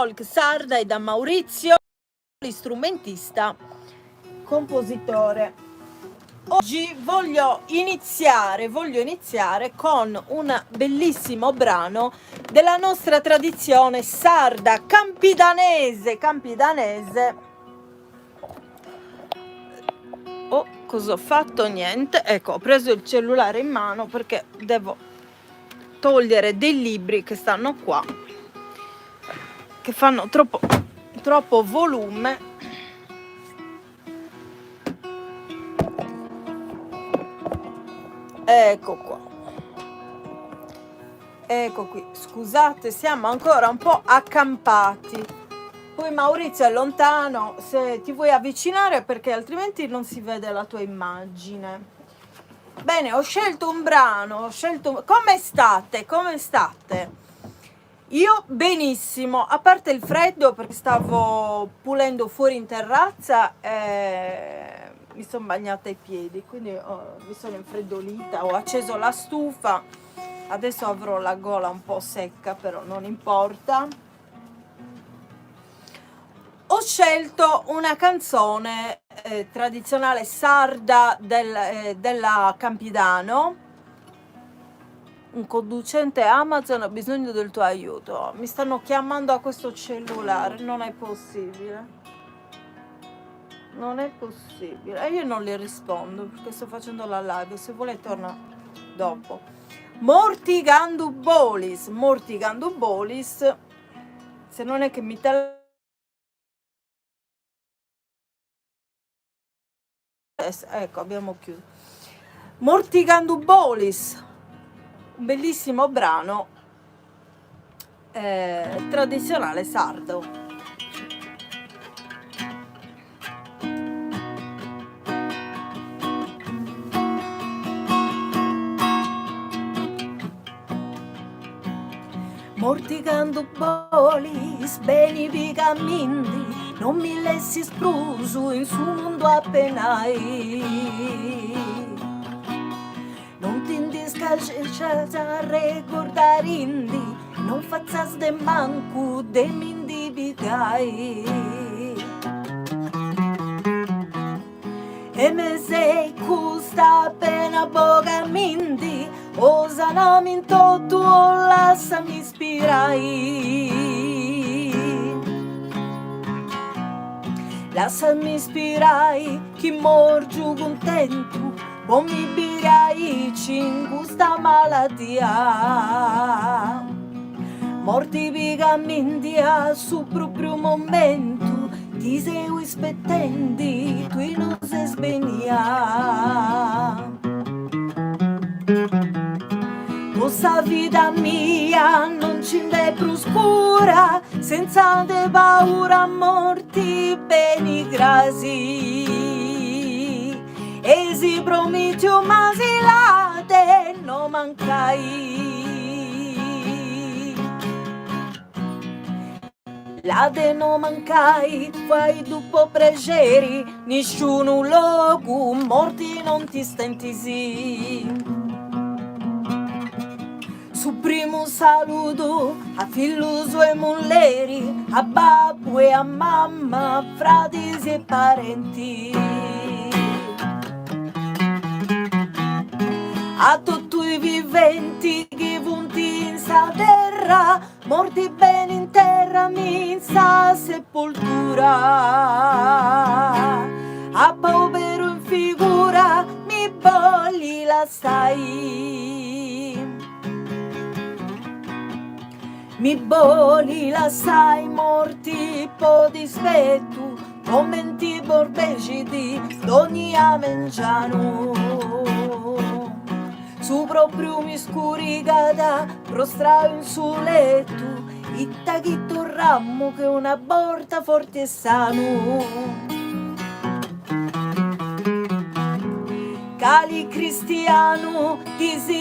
folk sarda e da Maurizio, strumentista, compositore. Oggi voglio iniziare con un bellissimo brano della nostra tradizione sarda, campidanese. Oh, cosa ho fatto? Niente. Ecco, ho preso il cellulare in mano perché devo togliere dei libri che stanno qua, che fanno troppo volume. Ecco qua, ecco qui, scusate, siamo ancora un po' accampati. Poi Maurizio è lontano, se ti vuoi avvicinare perché altrimenti non si vede la tua immagine. Bene, ho scelto un brano, come state? Io benissimo, a parte il freddo perché stavo pulendo fuori in terrazza e mi sono bagnata i piedi, quindi mi sono infreddolita, ho acceso la stufa, adesso avrò la gola un po' secca, però non importa. Ho scelto una canzone tradizionale sarda della Campidano. Un conducente Amazon ha bisogno del tuo aiuto. Mi stanno chiamando a questo cellulare, non è possibile. E io non le rispondo perché sto facendo la live. Se vuole torna dopo. Mortigandu Bolis. Se non è che mi ecco, abbiamo chiuso. Mortigandu Bolis, un bellissimo brano tradizionale sardo. Mortigandu Bolis, beni bigamindi, non mi lessi sprusu in su mondo appenai. Non ti indiscalciata a ricordare indi, non fazzas de mancu de mindi bigai. E me sei custa appena boga mindi, osanami in tutto lasciami ispirai, chi morgiu contento, o mi birai in questa malattia. Morti bigamindia su proprio momento, ti sei rispettandi, tu non sei svenia. Questa vita mia non ci è più scura, senza de paura morti beni grasi. E si prometto ma si late non mancai. Late non mancai, fai dopo pregeri, nessuno luogo, morti non ti stentisi. Su primo saluto a figlio e mulleri, a babbo e a mamma, frati e parenti. A tutti i viventi che punti in sa terra, morti bene in terra, mi in sa sepoltura. A povero in figura, mi bolli la sai. Mi boli la sai morti po' dispetto, commenti borbecidi d'ogni avengiano. Su proprio mi scurigata, prostravo in su letto, ittachitto rammo che una borta forte e sano. Cali cristiano, ti si